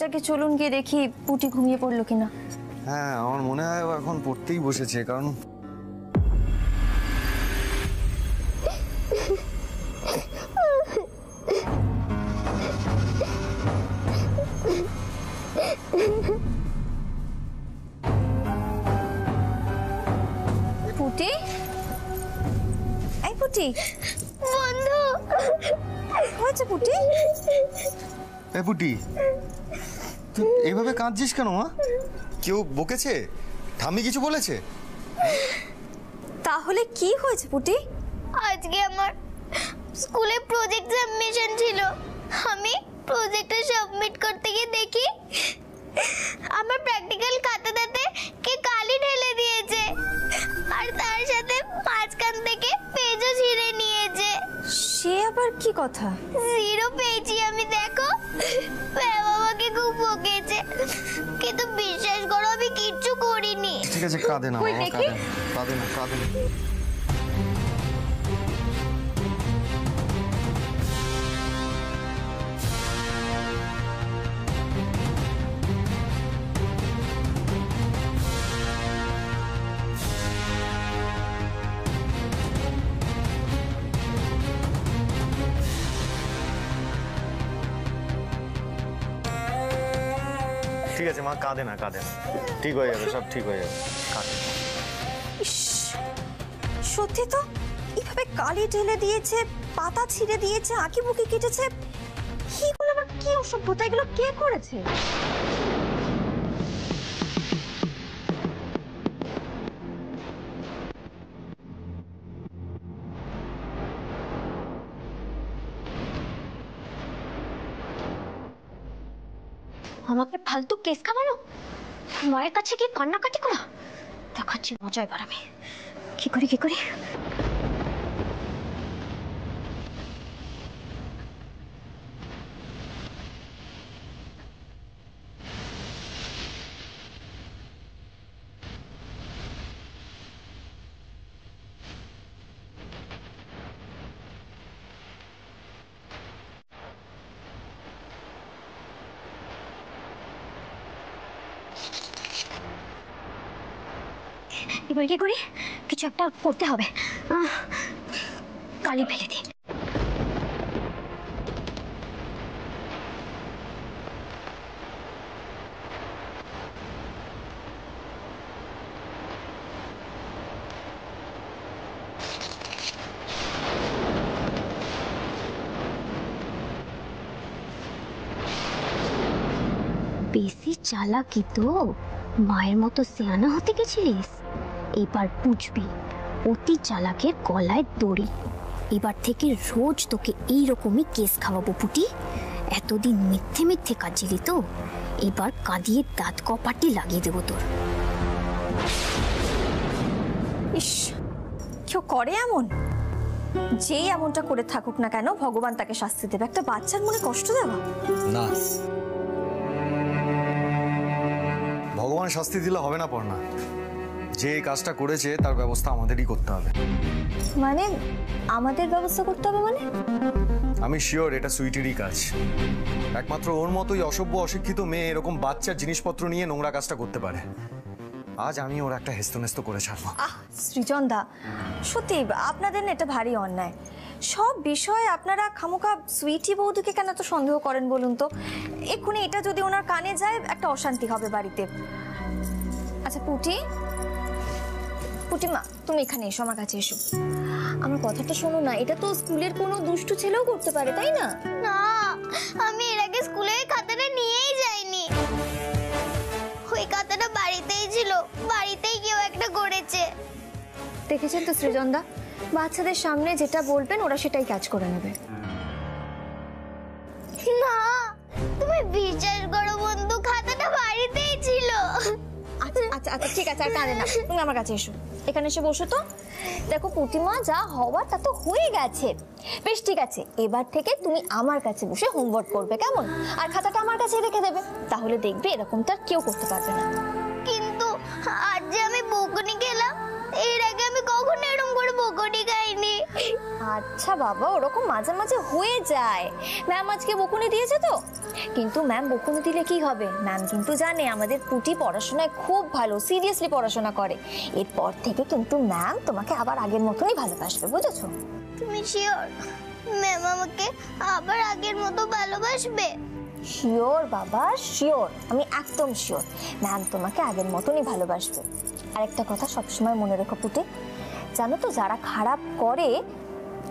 যাকে চলুন গিয়ে দেখি পুটি ঘুমিয়ে পড়লো কিনা। হ্যাঁ, আমার মনে হয় ও এখন পড়তেই বসেছে, কারণ পুটি, এই পুটি বন্ধু হয়েছে পুটি? এ পুটি, তুই এইভাবে কাঁদছিস কেন? মা কেউ বকেছে? ঠাম্মি কিছু বলেছে? তাহলে কি হয়েছে পুটি? আজকে আমার স্কুলে প্রজেক্ট সাবমিশন ছিল। আমি প্রজেক্টটা সাবমিট করতে গিয়ে দেখি আমার প্র্যাকটিক্যাল খাতাটাতে কে কালি ঢেলে দিয়েছে, আর তার সাথে মাঝখান থেকে পেজও ছিঁড়ে নিয়েছে। সে আবার কি কথা? 0 পেয়েছি আমি, দেখো। ম্যাম আমাকে খুব বকেছে, কিন্তু বিশ্বাস করো আমি কিচ্ছু করিনি। ঠিক আছে, কাঁদে না, কাঁদে না, কাঁদে না। ঠিক আছে মা, কাঁদে না, কাঁদে না, ঠিক হয়ে যাবে, সব ঠিক হয়ে যাবে। সত্যি তো, এইভাবে কালি ঢেলে দিয়েছে, পাতা ছিঁড়ে দিয়েছে, আঁকি বুকি কেটেছে, এগুলো আবার কি অসভ্যতা? এগুলো কে করেছে? আমাকে ফালতু কেস খাওয়ানো, মায়ের কাছে গিয়ে কান্নাকাটি করা, দেখাচ্ছি মজা এবার আমি। কি করি এবার কি করি? কিছু একটা করতে হবে। কালি ফেলে দিই। বেশি চালাকি তো, মায়ের মতো সিয়ানা হতে গেছিলিস, এবার বুঝবি অতি চালাকের গলায় দড়ি। এবার থেকে রোজ তোকে এইরকমই কেস খাওয়াবো পুটি। এতদিন মিথ্যে মিথ্যে কাঁদছিলি তো, এবার কাঁদিয়ে দাঁত কপাটি লাগিয়ে দেবো তোর। ইস, কেউ করে এমন? যেই এমনটা করে থাকুক না কেন, ভগবান তাকে শাস্তি দেবে। একটা বাচ্চার মনে কষ্ট দেওয়া না, ভগবান শাস্তি দিলে হবে না পড়না। যে কাজটা করেছে তার ব্যবস্থা আমাদেরই করতে হবে। মানে আমাদের ব্যবস্থা করতে হবে মানে? আমি শিওর এটা সুইটিরই কাজ। একমাত্র ওর মতোই অসভ্য অশিক্ষিত মেয়ে এরকম বাচ্চার জিনিসপত্র নিয়ে নোংরা কাজটা করতে পারে। আজ আমি ওর একটা হেস্তনেস্ত করে ছাড়বো। সৃজন দা, সত্যি আপনাদের না এটা ভারী অন্যায়। সব বিষয়ে আপনারা খামোখা সুইটি বৌদিকে কেন তো সন্দেহ করেন বলুন তো? এক্ষুনি এটা যদি ওনার কানে যায়, একটা অশান্তি হবে বাড়িতে। আচ্ছা পুটিমা, তুমি এখানে এসো, আমার কাছে এসো। আমার কথাটা শোনো না, এটা তো স্কুলের কোনো দুষ্টু ছেলেও করতে পারে, তাই না? না, আমি এর আগে স্কুলে খাতাটা নিয়েই যাইনি। ওই খাতাটা বাড়িতেই ছিল, বাড়িতেই কেউ একটা করেছে। দেখেছেন তো সৃজন দা, বাচ্চাদের সামনে যেটা বলবেন ওরা সেটাই কাজ করে নেবে। না, তুমি বিশ্বাস করো বন্ধু, খাতাটা বাড়িতেই ছিল। আচ্ছা ঠিক আছে, আর কাঁদে না, তুমি আমার কাছে এসো। এখানে এসে বসো তো। দেখো পুটিমা, যা হওয়ার তা তো হয়ে গেছে। বেশ ঠিক আছে, এবার থেকে তুমি আমার কাছে বসে হোমওয়ার্ক করবে, কেমন? আর খাতাটা আমার কাছে রেখে দেবে, তাহলে দেখবে এরকমটা কেউ করতে পারবে না। কিন্তু আজ যে আমি বকুনি খেলাম, এর আগে আমি কখনো এরকম করে বকুনি খাইনি। আচ্ছা বাবা, ওরকম মাঝে মাঝে হয়ে যায়। ম্যাম আজকে বকুনি দিয়েছে তো, কিন্তু ম্যাম বকুনি দিলে কি হবে, ম্যাম কিন্তু জানে আমাদের পুটি পড়াশোনায় খুব ভালো, সিরিয়াসলি পড়াশোনা করে। এরপর থেকে কিন্তু ম্যাম তোমাকে আবার আগের মতনই ভালোবাসবে, বুঝেছো? তুমি শিওর ম্যাম আমাকে আবার আগের মতো ভালোবাসবে? শিওর বাবা, শিওর, আমি একদম শিওর। ম্যাম তোমাকে আগের মতনই ভালোবাসবে। আরেকটা কথা সবসময় মনে রেখো পুটি, জানো তো যারা খারাপ করে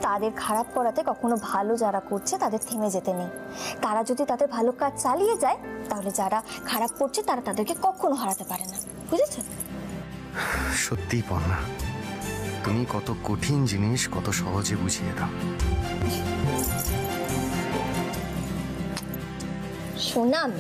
তাদের খারাপ করাতে কখনো ভালো যারা করছে তাদের থেমে যেতে নেই। তারা যদি তাদের ভালো কাজ চালিয়ে যায় তাহলে যারা খারাপ করছে তারা তাদেরকে কখনো হারাতে পারে না, বুঝেছো? সত্যিই পর্ণা, তুমি কত কঠিন জিনিস কত সহজে বুঝিয়ে দাও। শোনাম,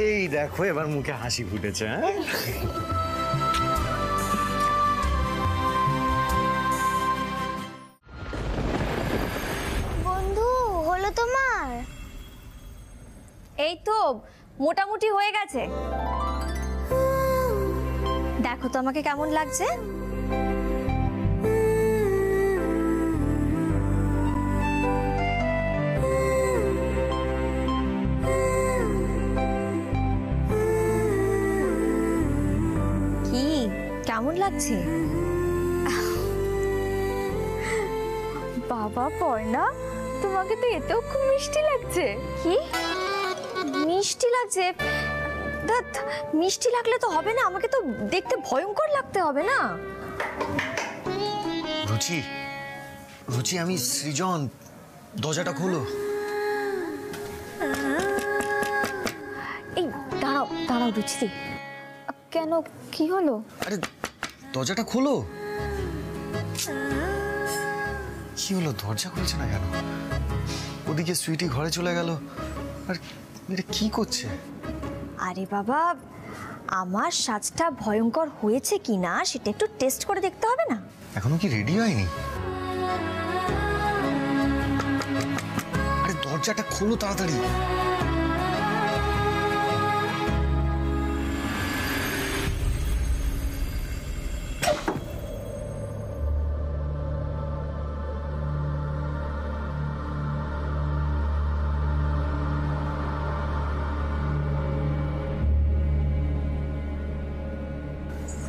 এই দেখো এবার মুখে হাসি ফুটেছে। হ্যাঁ, বন্ধু হলো তোমার? এই তো মোটামুটি হয়ে গেছে। দেখো তো আমাকে কেমন লাগছে। কি কেমন লাগছে? বাবা পর্ণা, তোমাকে তো এতেও খুব মিষ্টি লাগছে। কি মিষ্টি লাগছে? ধ্যাৎ, মিষ্টি লাগলে তো হবে না, আমাকে তো দেখতে ভয়ঙ্কর লাগতে হবে না। রুচি, রুচি, আমি সৃজন, দরজাটা খোলো। এই দাঁড়াও দাঁড়াও রুচি, কেন কি হলো? আরে দরজাটা খোলো। কি হলো, দরজা খুলছে না কেন? ওদিকে সুইটি ঘরে চলে গেল, আর এটা কি করছে? আরে বাবা, আমার সাজটা ভয়ঙ্কর হয়েছে কিনা সেটা একটু টেস্ট করে দেখতে হবে না? এখনো কি রেডি হয়নি? আরে দরজাটা খোলো তাড়াতাড়ি।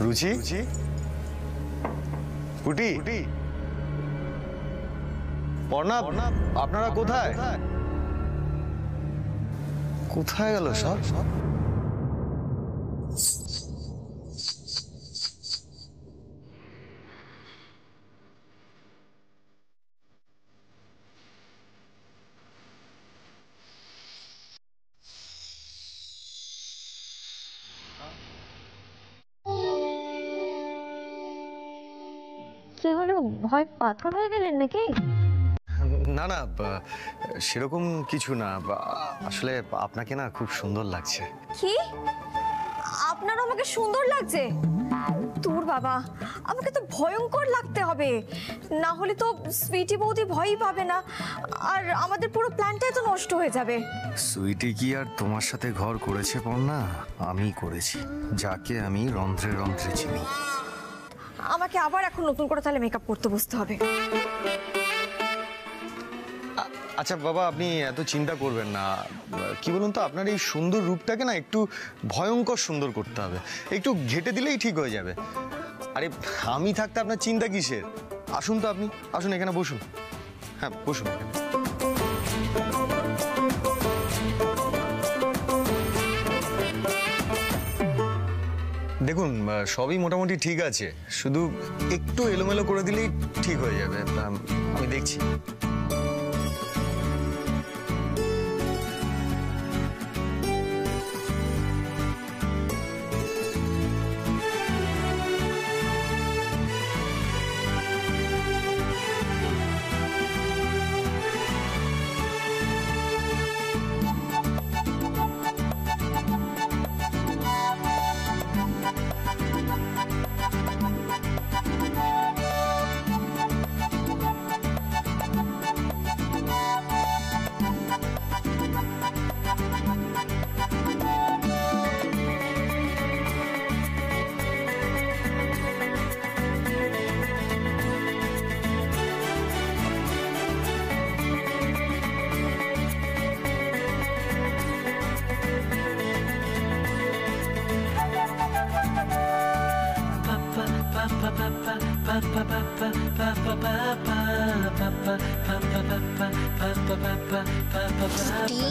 রুচি, পুটি, পর্ণা, আপনারা কোথায়? কোথায় গেল সব? কি হলো, ভয় পাথর হয়ে গেলেন নাকি? না না, সেরকম কিছু না, আসলে আপনাকে না খুব সুন্দর লাগছে। কি আপনার আমাকে সুন্দর লাগছে? তোর বাবা, আমাকে তো ভয়ঙ্কর লাগতে হবে, না হলে তো সুইটি বৌদি ভয়ই পাবে না, আর আমাদের পুরো প্ল্যানটাই তো নষ্ট হয়ে যাবে। সুইটি কি আর তোমার সাথে ঘর করেছে পর্ণা? আমি করেছি, যাকে আমি রন্ধ্রে রন্ধ্রে চিনি। আমাকে আবার এখন নতুন করে তাহলে মেকআপ করতে বসতে হবে। আচ্ছা বাবা, আপনি এত চিন্তা করবেন না। কি বলুন তো, আপনার এই সুন্দর রূপটাকে না একটু ভয়ঙ্কর সুন্দর করতে হবে, একটু ঘেটে দিলেই ঠিক হয়ে যাবে। আরে আমি থাকতে আপনার চিন্তা কিসের? আসুন তো আপনি, আসুন এখানে বসুন। হ্যাঁ বসুন। দেখুন, সবই মোটামুটি ঠিক আছে, শুধু একটু এলোমেলো করে দিলেই ঠিক হয়ে যাবে। আমি দেখছি। মিষ্টি।